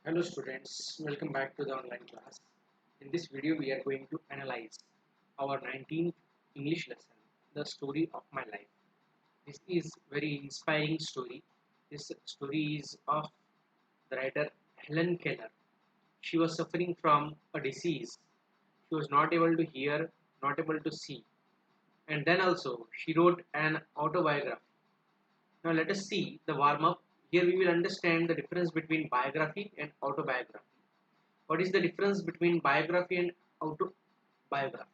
Hello students, welcome back to the online class. In this video we are going to analyze our 19th English lesson, The Story of My Life. This is very inspiring story. This story is of the writer Helen Keller. She was suffering from a disease. She was not able to hear, not able to see. And then also she wrote an autobiography. Now let us see the warm up. Here we will understand the difference between biography and autobiography. What is the difference between biography and autobiography?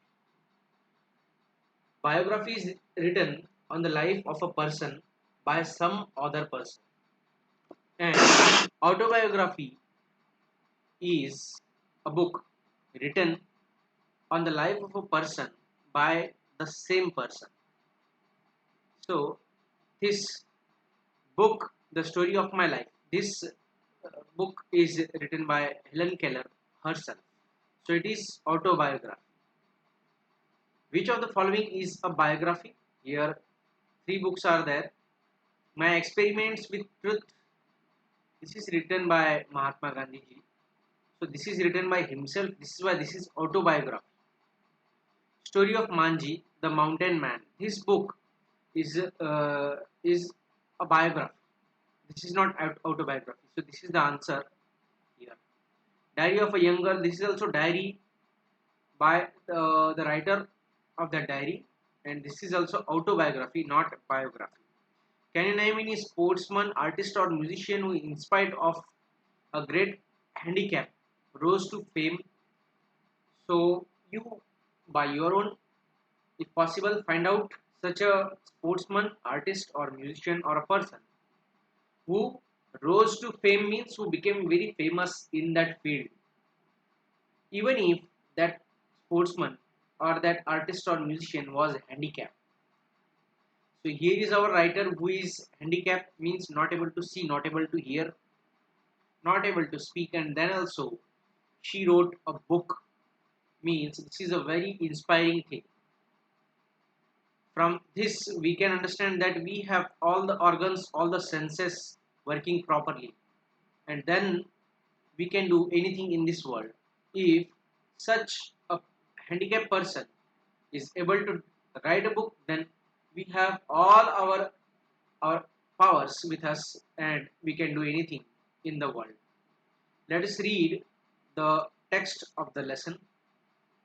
Biography is written on the life of a person by some other person, and autobiography is a book written on the life of a person by the same person. So, this book, The Story of My Life, this book is written by Helen Keller herself. So, it is autobiography. Which of the following is a biography? Here, three books are there. My Experiments with Truth. This is written by Mahatma Gandhi ji. So this is written by himself. This is why this is autobiography. Story of Manji, the Mountain Man. This book is a biography. This is not autobiography. So this is the answer here. Diary of a Young Girl. This is also diary by the writer of that diary, and this is also autobiography, not biography. Can you name any sportsman, artist, or musician who, in spite of a great handicap, rose to fame? So, you, by your own, if possible, find out such a sportsman, artist, or musician, or a person who rose to fame, means who became very famous in that field, even if that sportsman or that artist or musician was handicapped. So here is our writer who is handicapped, means not able to see, not able to hear, not able to speak, and then also she wrote a book, means this is a very inspiring thing. From this we can understand that we have all the organs, all the senses working properly, and then we can do anything in this world. If such a handicapped person is able to write a book, then we have all our powers with us and we can do anything in the world. Let us read the text of the lesson.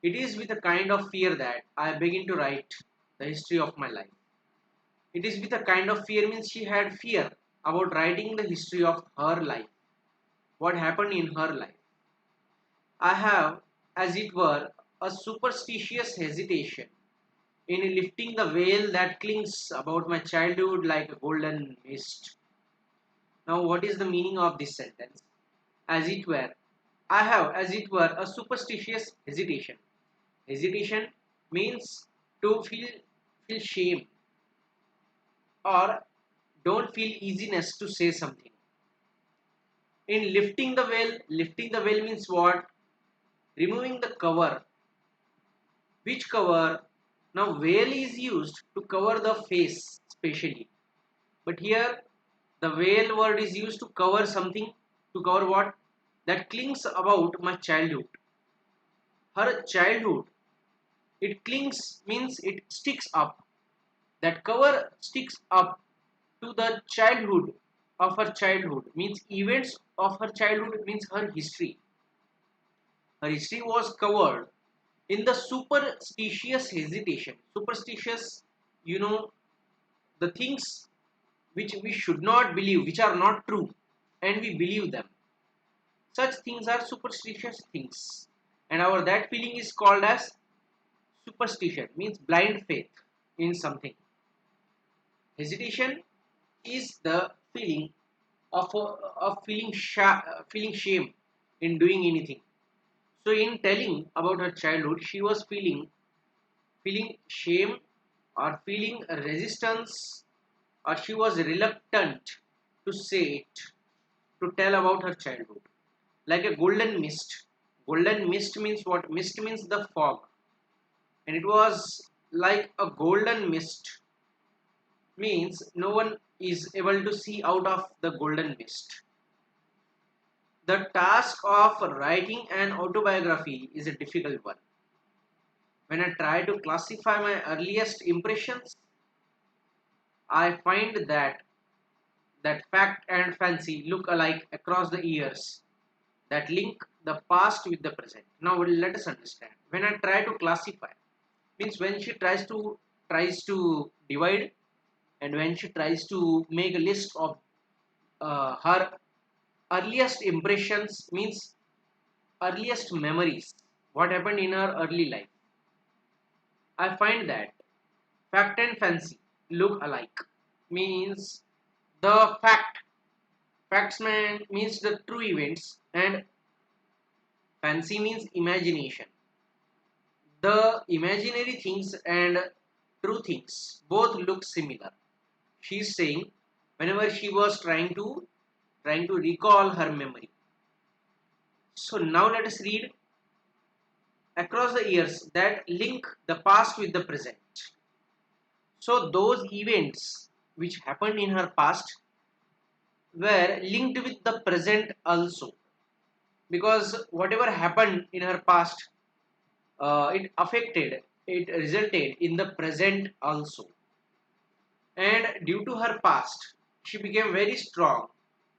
It is with a kind of fear that I begin to write the history of my life. It is with a kind of fear, means she had fear about writing the history of her life. What happened in her life? I have, as it were, a superstitious hesitation in lifting the veil that clings about my childhood like a golden mist. Now, what is the meaning of this sentence? As it were, I have, as it were, a superstitious hesitation. Hesitation means to feel shame or don't feel easiness to say something. In lifting the veil means what? Removing the cover. Which cover? Now, veil is used to cover the face, specially. But here, the veil word is used to cover something. To cover what? That clings about my childhood. Her childhood. It clings means it sticks up. That cover sticks up to the childhood of her childhood, means events of her childhood, means her history. Her history was covered in the superstitious hesitation. Superstitious, you know, the things which we should not believe, which are not true, and we believe them. Such things are superstitious things, and our that feeling is called as superstition, means blind faith in something. Hesitation is the feeling of feeling shame in doing anything. So in telling about her childhood, she was feeling shame or feeling resistance, or she was reluctant to say it, to tell about her childhood. Like a golden mist. Golden mist means what? Mist means the fog. And it was like a golden mist, means no one is able to see out of the golden mist. The task of writing an autobiography is a difficult one. When I try to classify my earliest impressions, I find that fact and fancy look alike across the years that link the past with the present. Now let us understand. When I try to classify, means when she tries to divide, and when she tries to make a list of her earliest impressions, means earliest memories, what happened in her early life. I find that fact and fancy look alike. Means the facts means the true events, and fancy means imagination. The imaginary things and true things both look similar. She's saying whenever she was trying to recall her memory. So now let us read across the years that link the past with the present. So those events which happened in her past were linked with the present also, because whatever happened in her past, it resulted in the present also. And due to her past, she became very strong,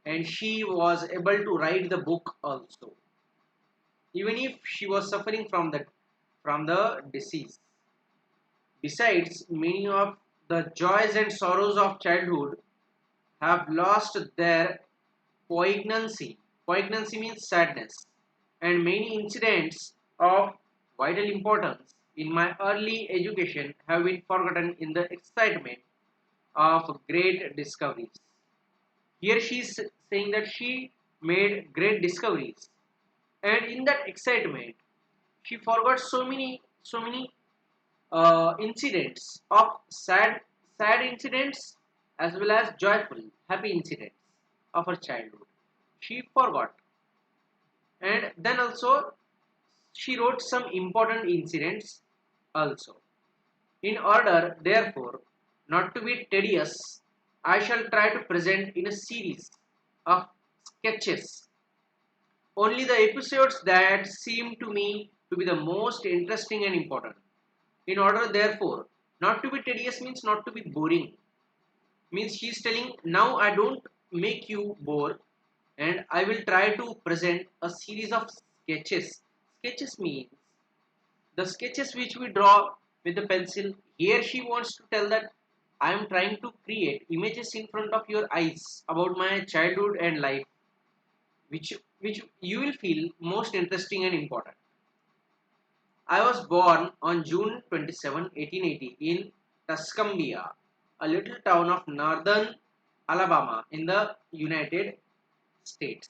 and she was able to write the book also, even if she was suffering from the disease. Besides, many of the joys and sorrows of childhood have lost their poignancy. Poignancy means sadness, and many incidents of vital importance in my early education have been forgotten in the excitement of great discoveries. Here she is saying that she made great discoveries, and in that excitement, she forgot so many incidents of sad incidents as well as joyful, happy incidents of her childhood. She forgot, and then also she wrote some important incidents also. In order, therefore, not to be tedious, I shall try to present in a series of sketches only the episodes that seem to me to be the most interesting and important. In order, therefore, not to be tedious means not to be boring. Means she's telling now I don't make you bored, and I will try to present a series of sketches. Sketches means the sketches which we draw with the pencil. Here she wants to tell that I am trying to create images in front of your eyes about my childhood and life, which you will feel most interesting and important. I was born on June 27, 1880 in Tuscumbia, a little town of northern Alabama in the United States.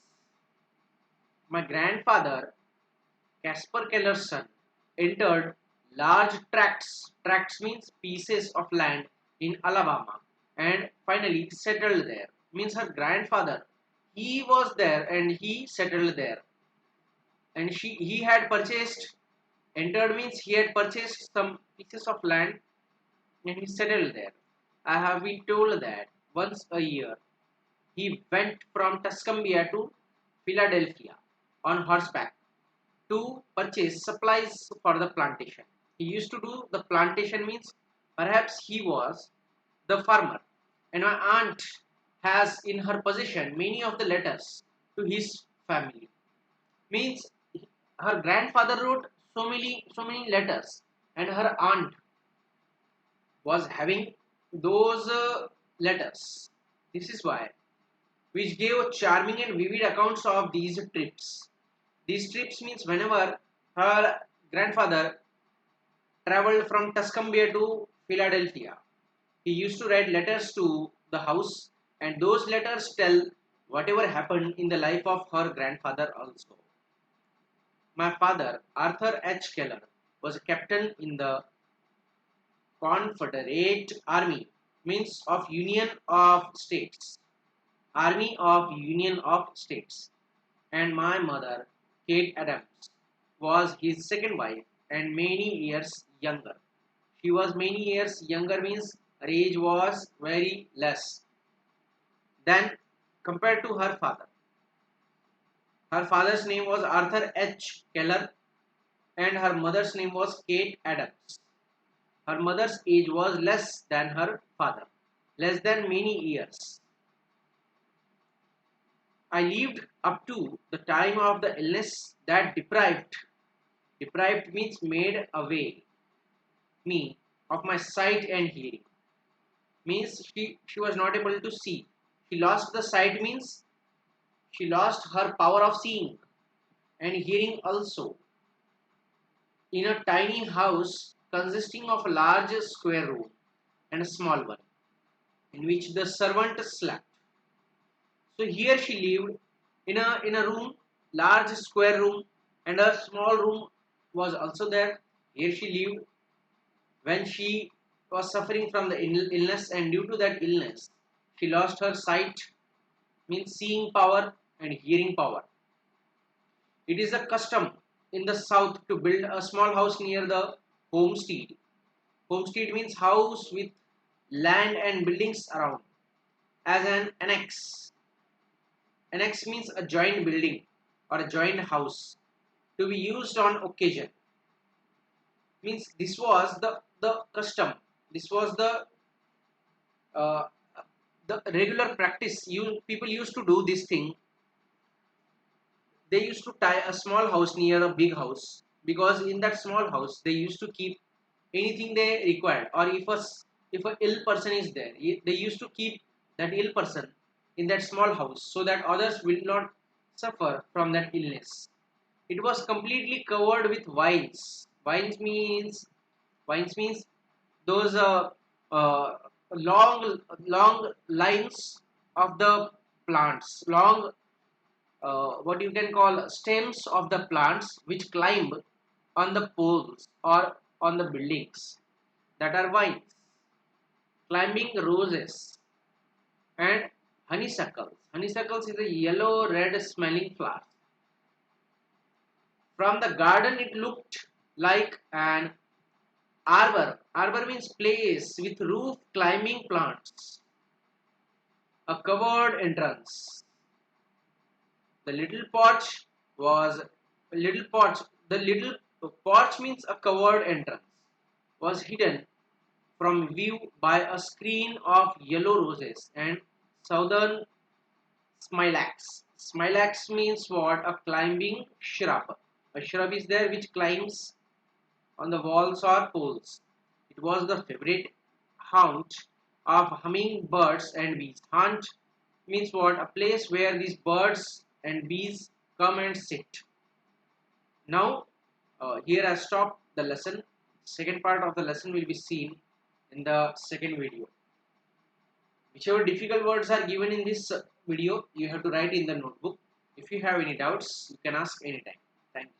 My grandfather, Casper Keller's son, entered large tracts means pieces of land in Alabama, and finally settled there. Means her grandfather, he was there and he settled there. And he had purchased, entered means he had purchased some pieces of land and he settled there. I have been told that once a year he went from Tuscumbia to Philadelphia on horseback to purchase supplies for the plantation. He used to do the plantation means perhaps he was the farmer. And my aunt has in her possession many of the letters to his family. Means her grandfather wrote so many letters, and her aunt was having those letters. This is why, which gave charming and vivid accounts of these trips. These trips means whenever her grandfather traveled from Tuscumbia to Philadelphia, he used to write letters to the house, and those letters tell whatever happened in the life of her grandfather also. My father, Arthur H. Keller, was a captain in the Confederate Army, means of Union of States, Army of Union of States, and my mother, Kate Adams, was his second wife and many years younger. She was many years younger means her age was very less than compared to her father. Her father's name was Arthur H. Keller and her mother's name was Kate Adams. Her mother's age was less than her father, less than many years. I lived up to the time of the illness that deprived means made away me of my sight and hearing. Means she was not able to see. She lost the sight means she lost her power of seeing and hearing also. In a tiny house consisting of a large square room and a small one, in which the servant slept. So here she lived in a room, large square room, and a small room was also there. Here she lived when she was suffering from the illness, and due to that illness, she lost her sight, means seeing power and hearing power. It is a custom in the south to build a small house near the homestead. Homestead means house with land and buildings around as an annex. Annex means a joint building or a joint house to be used on occasion. Means this was the custom. This was uh, the regular practice. People used to do this thing. They used to tie a small house near a big house because in that small house they used to keep anything they required. Or if a ill person is there, they used to keep that ill person in that small house so that others will not suffer from that illness. It was completely covered with vines. Vines means those uh, long lines of the plants, long what you can call stems of the plants which climb on the poles or on the buildings, that are vines, climbing roses and honeysuckles. Honeysuckles is a yellow red smelling flower. From the garden it looked like an arbor. Arbor means place with roof climbing plants, a covered entrance. The little porch was a little porch. The little porch means a covered entrance was hidden from view by a screen of yellow roses and southern smilax. Smilax means what? A climbing shrub. A shrub is there which climbs on the walls or poles. It was the favorite haunt of hummingbirds and bees. Haunt means what? A place where these birds and bees come and sit. Now, here I stop the lesson. Second part of the lesson will be seen in the second video. Whichever difficult words are given in this video, you have to write in the notebook. If you have any doubts, you can ask anytime. Thank you.